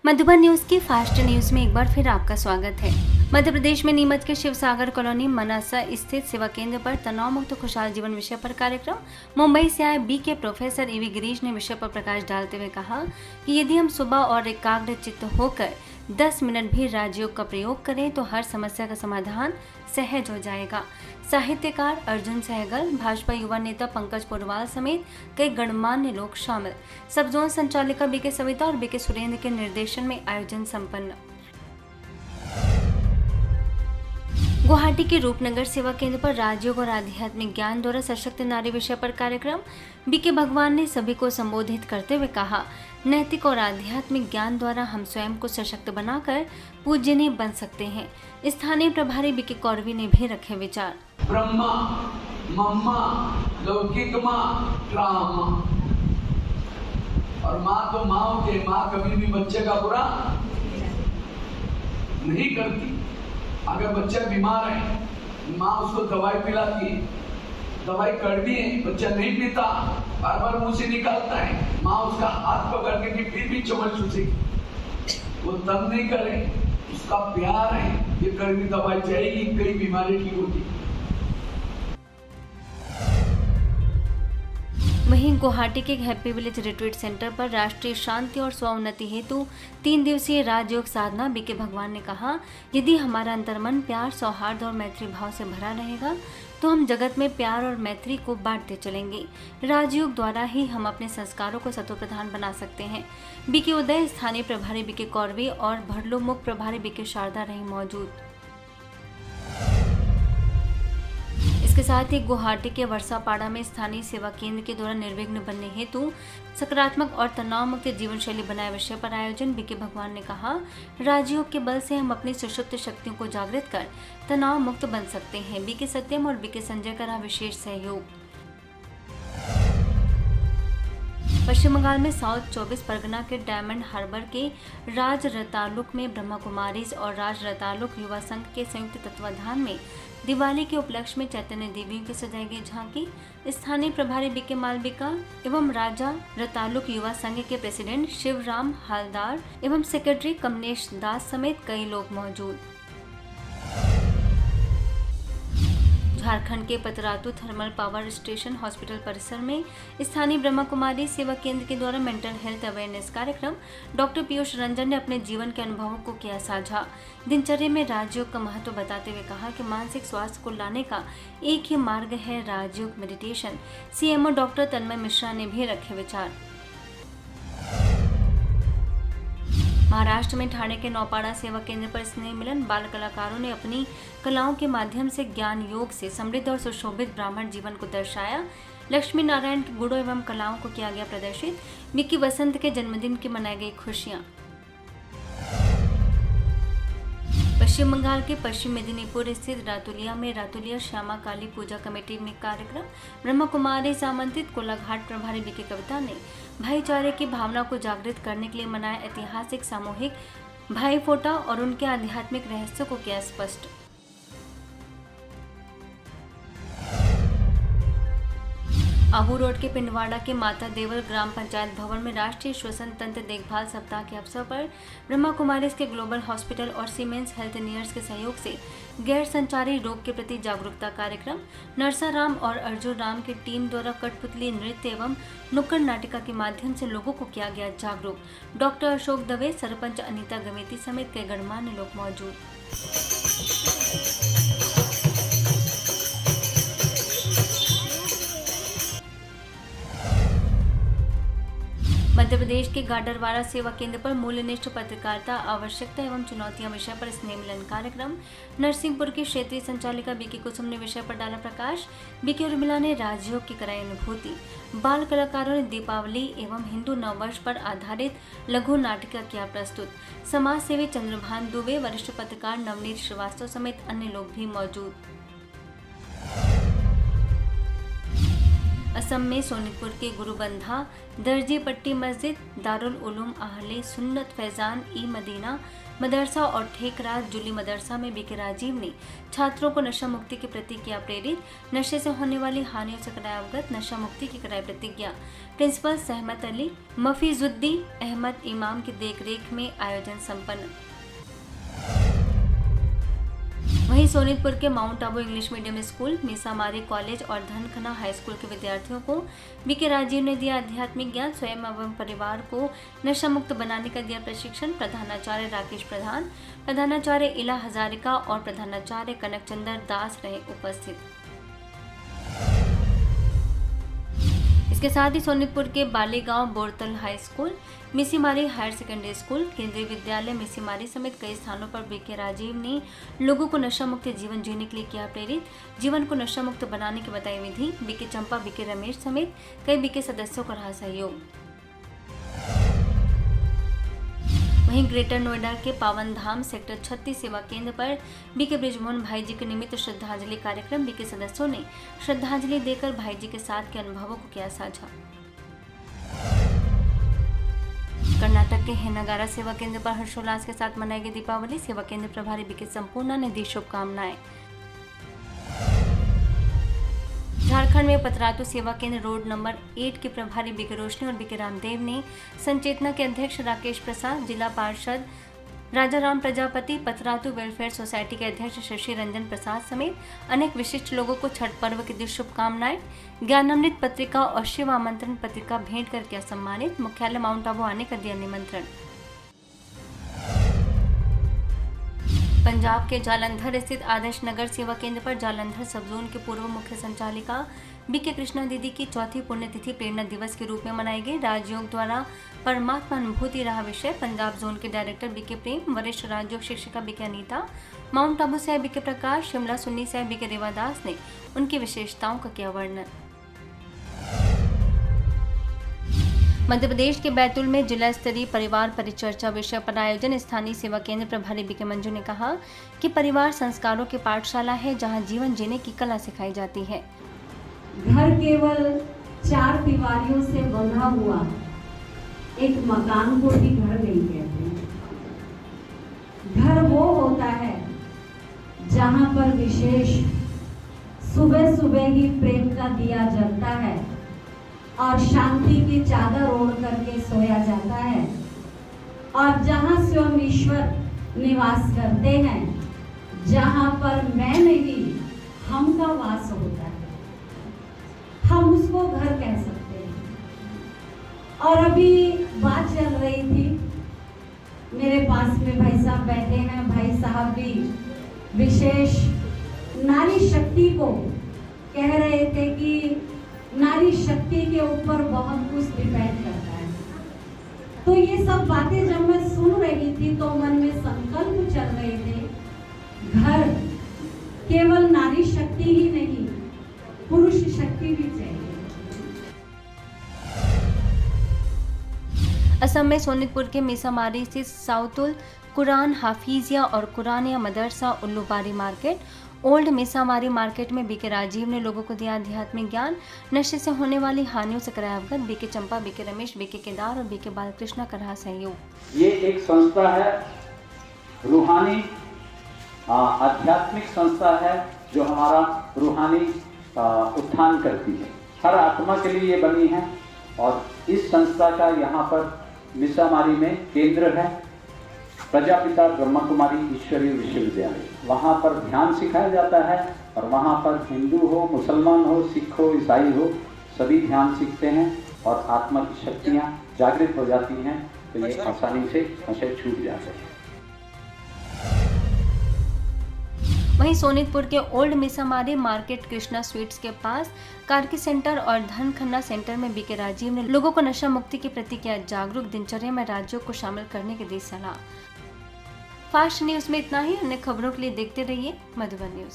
Madhuban news की fast news में एक बार फिर आपका स्वागत है। मध्य प्रदेश में नीमच के शिवसागर कॉलोनी मनासा स्थित सेवा केंद्र पर तनाव मुक्त खुशहाल जीवन विषय पर कार्यक्रम। मुंबई से आए बी के प्रोफेसर ईवी गिरीश ने विषय पर प्रकाश डालते हुए कहा कि यदि हम सुबह और एकाग्र चित्त होकर 10 मिनट भी राजयोग का प्रयोग करें तो हर समस्या का समाधान सहज हो जाएगा। साहित्यकार अर्जुन सहगल, भाजपा युवा नेता पंकज पोरवाल समेत कई गणमान्य लोग शामिल। सब जोन संचालिका बीके सविता और बीके सुरेंद्र के निर्देशन में आयोजन संपन्न। गुवाहाटी के रूपनगर सेवा केंद्र पर राजयोग और आध्यात्मिक ज्ञान द्वारा सशक्त नारी विषय पर कार्यक्रम। बीके भगवान ने सभी को संबोधित करते हुए कहा, नैतिक और आध्यात्मिक ज्ञान द्वारा हम स्वयं को सशक्त बनाकर पूजनीय बन सकते हैं। स्थानीय प्रभारी बीके कौरवी ने भी रखे विचार। ब्रह्मा मम्मा लौकिक माँ ड्रामा और माँ तो माँ होती है। माँ कभी भी बच्चे का बुरा नहीं करती। अगर बच्चा बीमार है, माँ उसको दवाई पिलाती है। दवाई कड़वी है, बच्चा नहीं पीता, बार बार मुंह से निकालता है। माँ उसका हाथ पकड़ के फिर भी चम्मच चूसेगी, वो तंग नहीं करे, उसका प्यार है। ये कड़वी दवाई जाएगी, कई बीमारी ठीक होती। वहीं गुवाहाटी के हैप्पी विलेज रिट्रीट सेंटर पर राष्ट्रीय शांति और स्वोन्नति हेतु 3 दिवसीय राजयोग साधना बीके भगवान ने कहा, यदि हमारा अंतर्मन प्यार, सौहार्द और मैत्री भाव से भरा रहेगा तो हम जगत में प्यार और मैत्री को बांटते चलेंगे। राजयोग द्वारा ही हम अपने संस्कारों को सतोप्रधान बना सकते हैं। बीके उदय, स्थानीय प्रभारी बीके कौरवी और भरलो मुख्य प्रभारी बीके शारदा रही मौजूद। इसके साथ ही गुवाहाटी के वर्षापाड़ा में स्थानीय सेवा केंद्र के द्वारा निर्विघ्न बनने हेतु सकारात्मक और तनाव मुक्त जीवन शैली बनाए विषय पर आयोजन। बीके भगवान ने कहा, राजयोग के बल से हम अपनी सुषुप्त शक्तियों को जागृत कर तनाव मुक्त बन सकते हैं। बीके सत्यम और बीके संजय का रहा विशेष सहयोग। पश्चिम बंगाल में साउथ 24 परगना के डायमंड हार्बर के राज रतालुक में ब्रह्मा कुमारीज और राज रतालुक युवा संघ के संयुक्त तत्वाधान में दिवाली के उपलक्ष्य में चैतन्य देवियों की सजाई गई झांकी। स्थानीय प्रभारी बीके मालविका एवं राजा रतालुक युवा संघ के प्रेसिडेंट शिवराम हालदार एवं सेक्रेटरी कमलेश दास समेत कई लोग मौजूद। झारखंड के Patratu thermal power station hospital परिसर में स्थानीय ब्रह्मा कुमारी सेवा केंद्र के द्वारा मेंटल हेल्थ अवेयरनेस कार्यक्रम। डॉक्टर पीयूष रंजन ने अपने जीवन के अनुभवों को किया साझा। दिनचर्या में राजयोग का महत्व बताते हुए कहा कि मानसिक स्वास्थ्य को लाने का एक ही मार्ग है राजयोग मेडिटेशन। सीएमओ डॉक्टर तन्मय मिश्रा ने भी रखे विचार। महाराष्ट्र में ठाणे के नौपाड़ा सेवा केंद्र पर स्नेह मिलन। बाल कलाकारों ने अपनी कलाओं के माध्यम से ज्ञान योग से समृद्ध और सुशोभित ब्राह्मण जीवन को दर्शाया। लक्ष्मी नारायण के गुणों एवं कलाओं को किया गया प्रदर्शित। मिक्की वसंत के जन्मदिन की मनाई गई खुशियां। पश्चिम बंगाल के पश्चिम मेदिनीपुर स्थित रातुलिया में रातुलिया श्यामा काली पूजा कमेटी में कार्यक्रम। ब्रह्मा कुमारी से आमंत्रित कोलाघाट प्रभारी बीके कविता ने भाईचारे की भावना को जागृत करने के लिए मनाया ऐतिहासिक सामूहिक भाई फोटा और उनके आध्यात्मिक रहस्यों को किया स्पष्ट। आहू रोड के पिंडवाड़ा के माता देवल ग्राम पंचायत भवन में राष्ट्रीय श्वसन तंत्र देखभाल सप्ताह के अवसर पर ब्रह्मा कुमारीज के ग्लोबल हॉस्पिटल और सीमेंस हेल्थ नियर्स के सहयोग से गैर संचारी रोग के प्रति जागरूकता कार्यक्रम। नरसाराम और अर्जुन राम की टीम द्वारा कठपुतली नृत्य एवं नुक्कड़ नाटिका के माध्यम से लोगों को किया गया जागरूक। डॉक्टर अशोक दवे, सरपंच अनीता गमेती समेत कई गणमान्य लोग मौजूद। मध्य प्रदेश के गाडरवाड़ा सेवा केंद्र पर मूल्यनिष्ठ पत्रकारिता, आवश्यकता एवं चुनौतियां विषय पर स्नेह मिलन कार्यक्रम। नरसिंहपुर की क्षेत्रीय संचालिका बीके कुसुम ने विषय पर डाला प्रकाश। बीके उर्मिला ने राजयोग की कराई अनुभूति। बाल कलाकारों ने दीपावली एवं हिंदू नववर्ष पर आधारित लघु नाटिका किया प्रस्तुत। समाज सेवी चंद्रभान दुबे, वरिष्ठ पत्रकार नवनीत श्रीवास्तव समेत अन्य लोग भी मौजूद। असम में सोनीतपुर के गुरुबंधा दर्जी पट्टी मस्जिद, दारुल उलूम आहले सुन्नत फैजान ई मदीना मदरसा और ठेकराज जुली मदरसा में बीके राजीव ने छात्रों को नशा मुक्ति के प्रति किया प्रेरित। नशे से होने वाली हानियों से कराया अवगत, नशा मुक्ति की कराई प्रतिज्ञा। प्रिंसिपल सहमत अली मफीजुद्दीन अहमद इमाम की देखरेख में आयोजन संपन्न। वहीं सोनीतपुर के Mount Abu English medium school, Misamari college और धनखना हाई स्कूल के विद्यार्थियों को बीके राजीव ने दिया आध्यात्मिक ज्ञान, स्वयं एवं परिवार को नशा मुक्त बनाने का दिया प्रशिक्षण। प्रधानाचार्य राकेश प्रधान, प्रधानाचार्य इला हजारिका और प्रधानाचार्य कनकचंदर दास रहे उपस्थित। इसके साथ ही सोनीतपुर के Baligaon Bortal high school, Misamari higher secondary school, Kendriya Vidyalaya मिसीमारी समेत कई स्थानों पर बीके राजीव ने लोगों को नशा मुक्त जीवन जीने के लिए किया प्रेरित। जीवन को नशा मुक्त बनाने की बताई विधि। बीके चंपा, बीके रमेश समेत कई बीके सदस्यों का रहा सहयोग। वहीं ग्रेटर नोएडा के पावन धाम सेक्टर 36 सेवा केंद्र पर बीके बृजमोहन भाई जी के निमित्त श्रद्धांजलि कार्यक्रम। बीके सदस्यों ने श्रद्धांजलि देकर भाई जी के साथ के अनुभवों को किया साझा। कर्नाटक के हेनागारा सेवा केंद्र पर हर्षोल्लास के साथ मनाई गई दीपावली। सेवा केंद्र प्रभारी बीके संपूर्णा ने दी शुभकामनाएं। झारखंड में पतरातू सेवा केंद्र रोड नंबर 8 के प्रभारी बीके रोशनी और बीके रामदेव ने संचेतना के अध्यक्ष राकेश प्रसाद, जिला पार्षद राजाराम प्रजापति, पतरातू वेलफेयर सोसाइटी के अध्यक्ष शशि रंजन प्रसाद समेत अनेक विशिष्ट लोगों को छठ पर्व की दी शुभकामनाएं। ज्ञानामृत पत्रिका और शिव आमंत्रण पत्रिका भेंट कर किया सम्मानित। मुख्यालय माउंट आबू आने का दिया निमंत्रण। पंजाब के जालंधर स्थित आदर्श नगर सेवा केंद्र पर जालंधर सब जोन के पूर्व मुख्य संचालिका बीके कृष्णा दीदी की चौथी पुण्यतिथि प्रेरणा दिवस के रूप में मनाई गई। राजयोग द्वारा परमात्मा अनुभूति रहा विषय। पंजाब जोन के डायरेक्टर बीके प्रेम, वरिष्ठ राजयोग शिक्षिका बीके अनीता, माउंट आबू से बीके प्रकाश, शिमला सुन्नी से बीके रेवादास ने उनकी विशेषताओं का किया वर्णन। मध्य प्रदेश के बैतूल में जिला स्तरीय परिवार परिचर्चा विषय पर आयोजन। स्थानीय सेवा केंद्र प्रभारी बीके मंजू ने कहा कि परिवार संस्कारों की पाठशाला है, जहां जीवन जीने की कला सिखाई जाती है। घर केवल 4 दीवारियों से बंधा हुआ एक मकान को भी घर नहीं कहते हैं। घर वो होता है जहां पर विशेष सुबह सुबह ही प्रेम का दिया जलता है और शांति की चादर ओढ़ करके सोया जाता है, और जहां स्वयं ईश्वर निवास करते हैं, जहां पर मैं नहीं हम का वास होता है, हम उसको घर कह सकते हैं। और अभी बात चल रही थी, मेरे पास में भाई साहब बैठे हैं, भाई साहब भी विशेष नारी शक्ति को कह रहे थे कि नारी शक्ति के ऊपर बहुत कुछ डिपेंड करता है। तो ये सब बातें जब मैं सुन रही थी तो मन में संकल्प चल रहे थे, घर केवल नारी शक्ति ही नहीं, पुरुष शक्ति भी चाहिए। असम में सोनीतपुर के मीसामारी स्थित साउतुल कुरान हाफिजिया और कुरानिया मदरसा उल्लूबारी मार्केट, ओल्ड मीसामारी मार्केट में बीके राजीव ने लोगों को दिया आध्यात्मिक ज्ञान, नशे से होने वाली हानियों से कराया अवगत। बीके चंपा, बीके रमेश, बीके केदार और बीके बालकृष्णा का रहा सहयोग। ये एक संस्था है, रूहानी आध्यात्मिक संस्था है, जो हमारा रूहानी उत्थान करती है। हर आत्मा के लिए ये बनी है। और इस संस्था का यहाँ पर मीसामारी में केंद्र है, प्रजापिता ब्रह्मा कुमारी ईश्वरीय विश्वविद्यालय। वहाँ पर ध्यान सिखाया जाता है और वहाँ पर हिंदू हो, मुसलमान हो, सिख हो, ईसाई हो, सभी ध्यान सीखते हैं और आत्मा की शक्तियाँ जागृत हो जाती हैं, तो ये आसानी से नशे छूट जाते हैं। वहीं सोनीतपुर के ओल्ड मीसामारी मार्केट कृष्णा स्वीट्स के पास कार्की सेंटर और धनखन्ना सेंटर में बीके राजीव ने लोगों को नशा मुक्ति के प्रति किया जागरूक। दिनचर्या में राज्यों को शामिल करने की दी सलाह। फास्ट न्यूज में इतना ही। अन्य खबरों के लिए देखते रहिए मधुबन न्यूज।